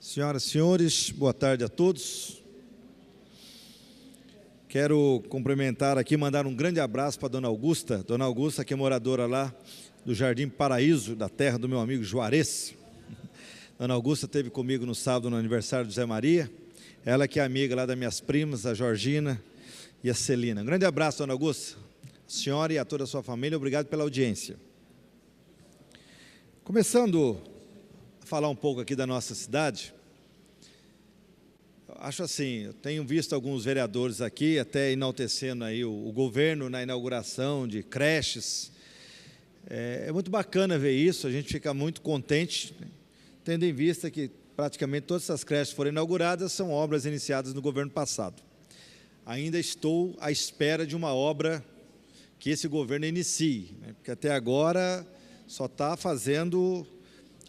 Senhoras e senhores, boa tarde a todos. Quero cumprimentar aqui, mandar um grande abraço para a Dona Augusta. Dona Augusta, que é moradora lá do Jardim Paraíso, da terra do meu amigo Juarez. Dona Augusta esteve comigo no sábado, no aniversário do Zé Maria. Ela que é amiga lá das minhas primas, a Georgina e a Celina. Um grande abraço, Dona Augusta. A senhora e a toda a sua família, obrigado pela audiência. Começando a falar um pouco aqui da nossa cidade, acho assim, eu tenho visto alguns vereadores aqui, até enaltecendo aí o governo na inauguração de creches. É muito bacana ver isso, a gente fica muito contente, tendo em vista que praticamente todas essas creches que foram inauguradas são obras iniciadas no governo passado. Ainda estou à espera de uma obra que esse governo inicie, porque até agora só está fazendo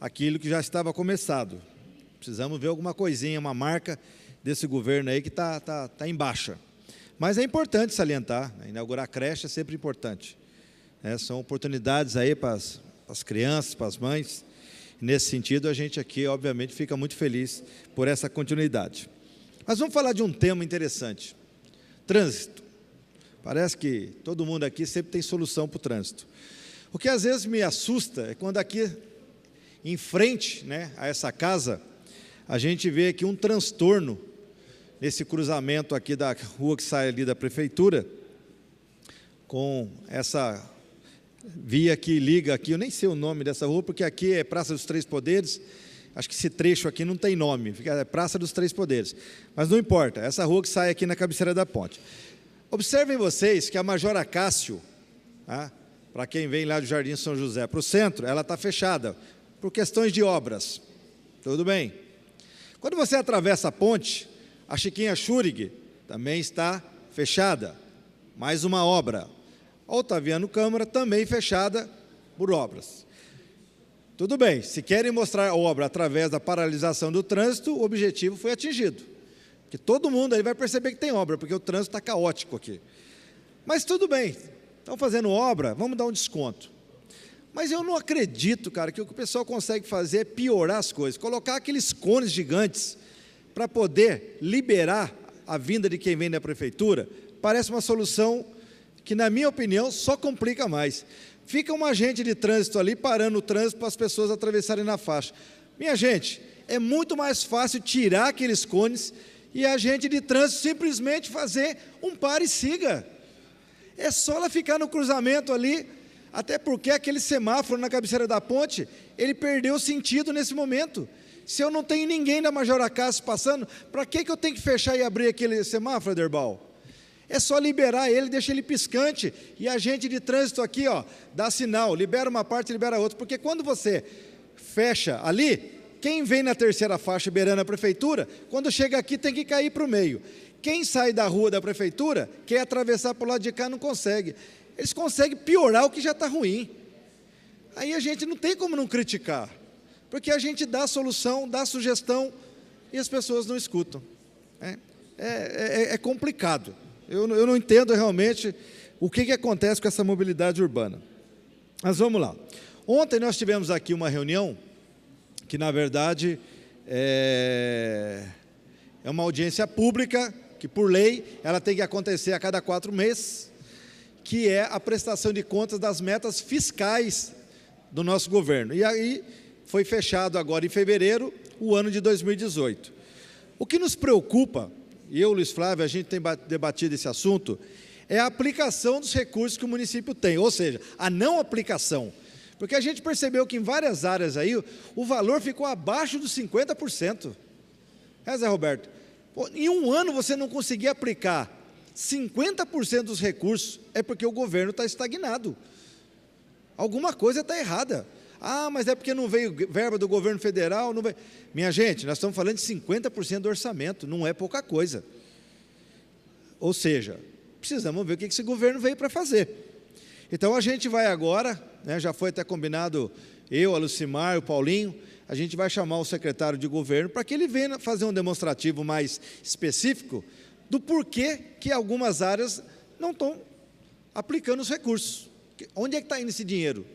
aquilo que já estava começado. Precisamos ver alguma coisinha, uma marca desse governo aí que está em baixa. Mas é importante salientar, inaugurar creche é sempre importante. São oportunidades aí para as crianças, para as mães. Nesse sentido, a gente aqui, obviamente, fica muito feliz por essa continuidade. Mas vamos falar de um tema interessante. Trânsito. Parece que todo mundo aqui sempre tem solução para o trânsito. O que às vezes me assusta é quando aqui, em frente a essa casa, a gente vê aqui um transtorno nesse cruzamento aqui da rua que sai ali da prefeitura, com essa via que liga aqui, eu nem sei o nome dessa rua, porque aqui é Praça dos Três Poderes, acho que esse trecho aqui não tem nome, é Praça dos Três Poderes, mas não importa, essa rua que sai aqui na cabeceira da ponte. Observem vocês que a Major Acácio, para quem vem lá do Jardim São José para o centro, ela está fechada, por questões de obras, tudo bem. Quando você atravessa a ponte, a Chiquinha Schurig também está fechada, mais uma obra. A Otaviano Câmara também fechada por obras. Tudo bem, se querem mostrar a obra através da paralisação do trânsito, o objetivo foi atingido. Porque todo mundo aí vai perceber que tem obra, porque o trânsito está caótico aqui. Mas tudo bem, estão fazendo obra, vamos dar um desconto. Mas eu não acredito, cara, que o que o pessoal consegue fazer é piorar as coisas, colocar aqueles cones gigantes para poder liberar a vinda de quem vem da prefeitura, parece uma solução que, na minha opinião, só complica mais. Fica um agente de trânsito ali parando o trânsito para as pessoas atravessarem na faixa. Minha gente, é muito mais fácil tirar aqueles cones e a agente de trânsito simplesmente fazer um pare e siga. É só ela ficar no cruzamento ali, até porque aquele semáforo na cabeceira da ponte, ele perdeu o sentido nesse momento. Se eu não tenho ninguém da Major Acácio passando, para que eu tenho que fechar e abrir aquele semáforo, Ederbal? É só liberar ele, deixa ele piscante, e a agente de trânsito aqui, dá sinal, libera uma parte, libera a outra, porque quando você fecha ali, quem vem na terceira faixa beirando a prefeitura, quando chega aqui tem que cair para o meio. Quem sai da rua da prefeitura, quer atravessar para o lado de cá, não consegue. Eles conseguem piorar o que já está ruim. Aí a gente não tem como não criticar, porque a gente dá solução, dá sugestão, e as pessoas não escutam. É complicado. Eu não entendo realmente o que acontece com essa mobilidade urbana. Mas vamos lá. Ontem nós tivemos aqui uma reunião, que na verdade é uma audiência pública, que por lei ela tem que acontecer a cada 4 meses, que é a prestação de contas das metas fiscais do nosso governo. E aí foi fechado agora em fevereiro o ano de 2018. O que nos preocupa, e eu, Luiz Flávio, a gente tem debatido esse assunto, é a aplicação dos recursos que o município tem, ou seja, a não aplicação. Porque a gente percebeu que em várias áreas aí o valor ficou abaixo dos 50%. Zé Roberto, em um ano você não conseguir aplicar 50% dos recursos, é porque o governo está estagnado. Alguma coisa está errada. Mas é porque não veio verba do governo federal, não veio. Minha gente, nós estamos falando de 50% do orçamento, não é pouca coisa. Ou seja, precisamos ver o que esse governo veio para fazer. Então a gente vai agora, já foi até combinado, eu, a Lucimar, o Paulinho, a gente vai chamar o secretário de governo para que ele venha fazer um demonstrativo mais específico do porquê que algumas áreas não estão aplicando os recursos. Onde é que está indo esse dinheiro?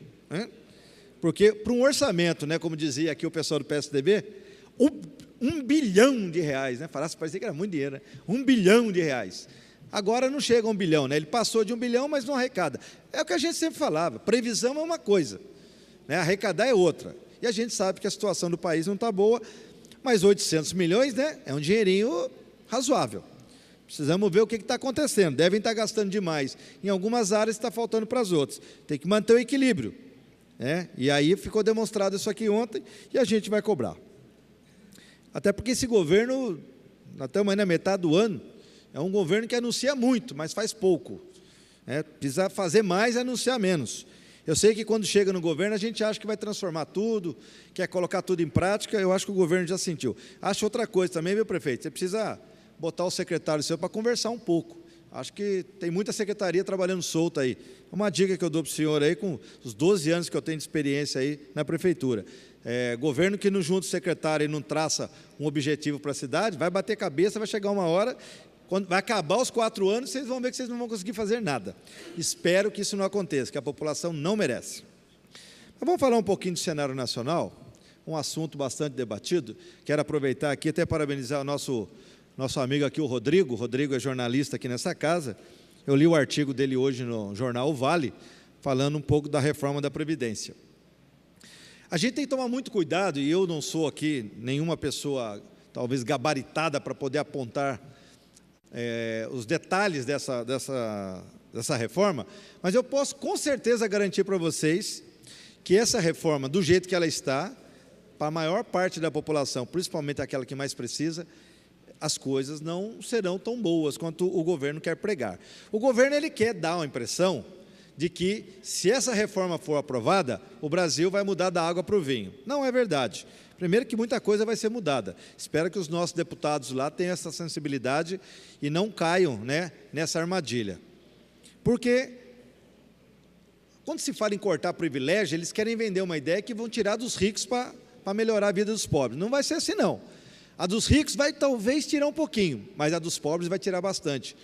Porque para um orçamento, como dizia aqui o pessoal do PSDB, R$ 1 bilhão, né? Parecia que era muito dinheiro, né? R$ 1 bilhão. Agora não chega a 1 bilhão, né? Ele passou de 1 bilhão, mas não arrecada. É o que a gente sempre falava, previsão é uma coisa, né? Arrecadar é outra. E a gente sabe que a situação do país não está boa, mas 800 milhões, né? É um dinheirinho razoável. Precisamos ver o que está acontecendo. Devem estar gastando demais em algumas áreas, está faltando para as outras. Tem que manter o equilíbrio, né? E aí ficou demonstrado isso aqui ontem, e a gente vai cobrar. Até porque esse governo, estamos aí na metade do ano, é um governo que anuncia muito, mas faz pouco, né? Precisa fazer mais e anunciar menos. Eu sei que quando chega no governo, a gente acha que vai transformar tudo, quer colocar tudo em prática. Eu acho que o governo já sentiu. Acho outra coisa também, meu prefeito, você precisa botar o secretário seu para conversar um pouco. Acho que tem muita secretaria trabalhando solta aí. Uma dica que eu dou para o senhor aí, com os 12 anos que eu tenho de experiência aí na prefeitura. Governo que não junta o secretário e não traça um objetivo para a cidade, vai bater cabeça, vai chegar uma hora, quando vai acabar os 4 anos, vocês vão ver que vocês não vão conseguir fazer nada. Espero que isso não aconteça, que a população não merece. Mas vamos falar um pouquinho do cenário nacional, um assunto bastante debatido. Quero aproveitar aqui até parabenizar o nosso amigo aqui, o Rodrigo. O Rodrigo é jornalista aqui nessa casa. Eu li o artigo dele hoje no jornal O Vale, falando um pouco da reforma da Previdência. A gente tem que tomar muito cuidado, e eu não sou aqui nenhuma pessoa, talvez, gabaritada para poder apontar os detalhes dessa reforma, mas eu posso com certeza garantir para vocês que essa reforma, do jeito que ela está, para a maior parte da população, principalmente aquela que mais precisa, as coisas não serão tão boas quanto o governo quer pregar. O governo ele quer dar uma impressão de que, se essa reforma for aprovada, o Brasil vai mudar da água para o vinho. Não é verdade. Primeiro que muita coisa vai ser mudada. Espero que os nossos deputados lá tenham essa sensibilidade e não caiam, né, nessa armadilha. Porque, quando se fala em cortar privilégio, eles querem vender uma ideia que vão tirar dos ricos para melhorar a vida dos pobres. Não vai ser assim, não. A dos ricos vai talvez tirar um pouquinho, mas a dos pobres vai tirar bastante.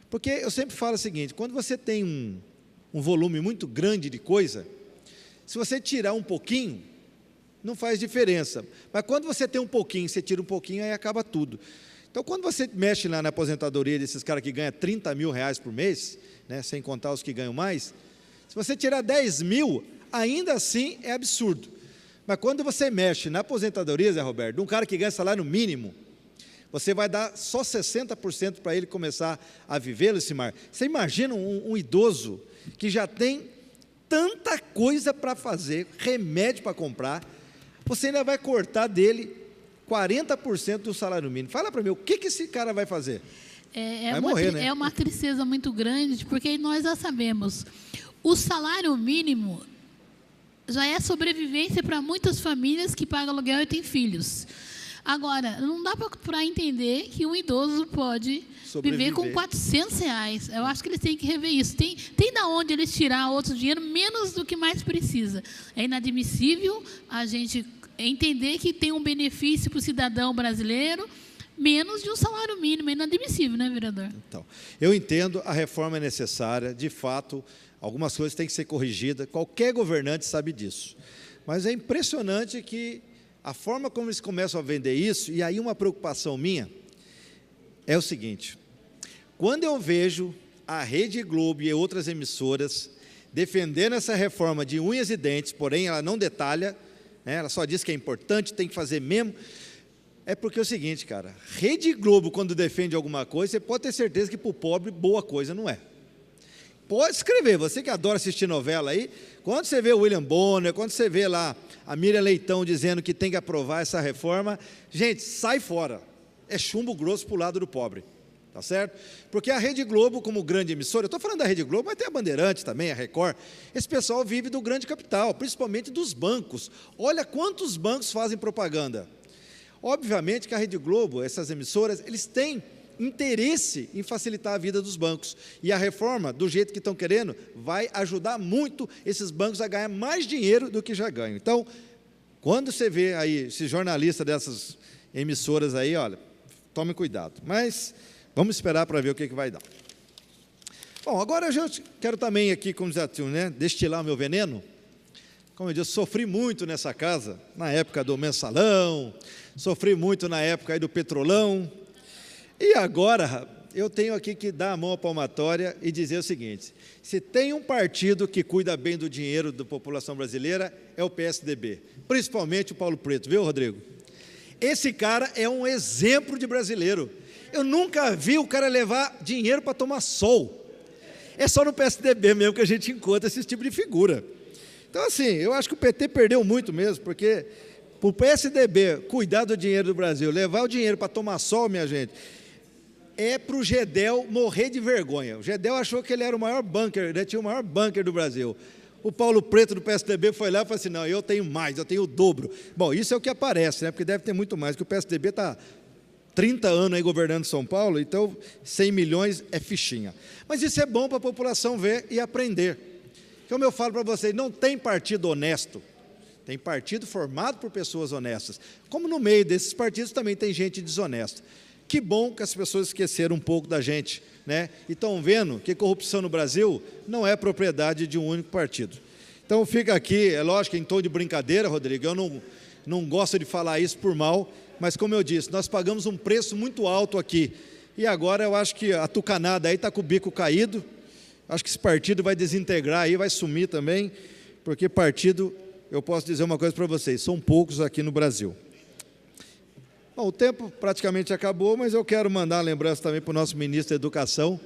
Porque eu sempre falo o seguinte, quando você tem um volume muito grande de coisa, se você tirar um pouquinho, não faz diferença. Mas quando você tem um pouquinho, você tira um pouquinho, aí acaba tudo. Então, quando você mexe lá na aposentadoria desses caras que ganham 30 mil reais por mês, né, sem contar os que ganham mais, se você tirar 10 mil, ainda assim é absurdo. Mas quando você mexe na aposentadoria, Zé Roberto, de um cara que ganha salário mínimo, você vai dar só 60% para ele começar a viver, Lucimar. Você imagina um idoso que já tem tanta coisa para fazer, remédio para comprar, você ainda vai cortar dele 40% do salário mínimo. Fala para mim, o que esse cara vai fazer? Vai morrer, né? É uma tristeza muito grande, porque nós já sabemos, o salário mínimo já é sobrevivência para muitas famílias que pagam aluguel e têm filhos. Agora, não dá para entender que um idoso pode viver com 400 reais. Eu acho que eles têm que rever isso. Tem de onde eles tirar outro dinheiro, menos do que mais precisa. É inadmissível a gente entender que tem um benefício para o cidadão brasileiro, menos de um salário mínimo. É inadmissível, né, vereador? Então, eu entendo, a reforma é necessária, de fato, algumas coisas têm que ser corrigidas, qualquer governante sabe disso. Mas é impressionante que a forma como eles começam a vender isso, e aí uma preocupação minha, é o seguinte, quando eu vejo a Rede Globo e outras emissoras defendendo essa reforma de unhas e dentes, porém ela não detalha, né, ela só diz que é importante, tem que fazer mesmo, é porque é o seguinte, cara, Rede Globo quando defende alguma coisa, você pode ter certeza que para o pobre boa coisa não é. Pode escrever, você que adora assistir novela aí, quando você vê o William Bonner, quando você vê lá a Miriam Leitão dizendo que tem que aprovar essa reforma, gente, sai fora, é chumbo grosso para o lado do pobre, tá certo? Porque a Rede Globo, como grande emissora, eu estou falando da Rede Globo, mas tem a Bandeirantes também, a Record, esse pessoal vive do grande capital, principalmente dos bancos. Olha quantos bancos fazem propaganda. Obviamente que a Rede Globo, essas emissoras, eles têm interesse em facilitar a vida dos bancos, e a reforma, do jeito que estão querendo, vai ajudar muito esses bancos a ganhar mais dinheiro do que já ganham. Então, quando você vê aí esse jornalista dessas emissoras aí, olha, tome cuidado, mas vamos esperar para ver o que vai dar. Bom, agora eu já quero também aqui, como já tinha, né, destilar o meu veneno, como eu disse, sofri muito nessa casa, na época do mensalão, sofri muito na época aí do petrolão, e agora eu tenho aqui que dar a mão à palmatória e dizer o seguinte: se tem um partido que cuida bem do dinheiro da população brasileira, é o PSDB, principalmente o Paulo Preto, viu, Rodrigo? Esse cara é um exemplo de brasileiro. Eu nunca vi o cara levar dinheiro para tomar sol. É só no PSDB mesmo que a gente encontra esse tipo de figura. Então, assim, eu acho que o PT perdeu muito mesmo, porque para o PSDB cuidar do dinheiro do Brasil, levar o dinheiro para tomar sol, minha gente, é para o Gedel morrer de vergonha. O Gedel achou que ele era o maior bunker, ele tinha o maior bunker do Brasil. O Paulo Preto do PSDB foi lá e falou assim: não, eu tenho mais, eu tenho o dobro. Bom, isso é o que aparece, né? Porque deve ter muito mais, porque o PSDB está 30 anos aí governando São Paulo, então 100 milhões é fichinha. Mas isso é bom para a população ver e aprender. Como eu falo para vocês, não tem partido honesto, tem partido formado por pessoas honestas. Como no meio desses partidos também tem gente desonesta. Que bom que as pessoas esqueceram um pouco da gente, né? E estão vendo que corrupção no Brasil não é propriedade de um único partido. Então fica aqui, é lógico, em tom de brincadeira, Rodrigo, eu não gosto de falar isso por mal, mas como eu disse, nós pagamos um preço muito alto aqui, e agora eu acho que a tucanada aí está com o bico caído, acho que esse partido vai desintegrar aí, vai sumir também, porque partido, eu posso dizer uma coisa para vocês, são poucos aqui no Brasil. Bom, o tempo praticamente acabou, mas eu quero mandar uma lembrança também para o nosso ministro da Educação,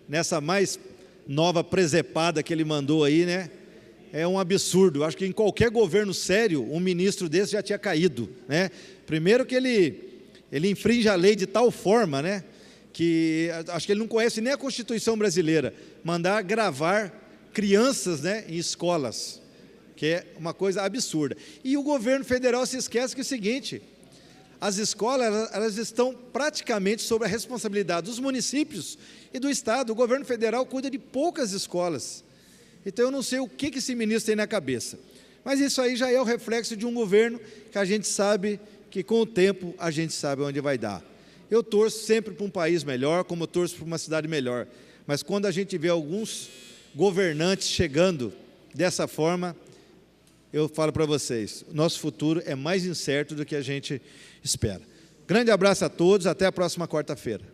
nessa mais nova presepada que ele mandou aí, né? É um absurdo, acho que em qualquer governo sério, um ministro desse já tinha caído, né? Primeiro que ele infringe a lei de tal forma, né? Que acho que ele não conhece nem a Constituição brasileira, mandar gravar crianças, né, em escolas, que é uma coisa absurda. E o governo federal se esquece que é o seguinte: as escolas, elas estão praticamente sob a responsabilidade dos municípios e do Estado. O governo federal cuida de poucas escolas. Então, eu não sei o que esse ministro tem na cabeça. Mas isso aí já é o reflexo de um governo que a gente sabe que, com o tempo, a gente sabe onde vai dar. Eu torço sempre para um país melhor, como eu torço para uma cidade melhor. Mas quando a gente vê alguns governantes chegando dessa forma, eu falo para vocês, nosso futuro é mais incerto do que a gente espera. Grande abraço a todos, até a próxima quarta-feira.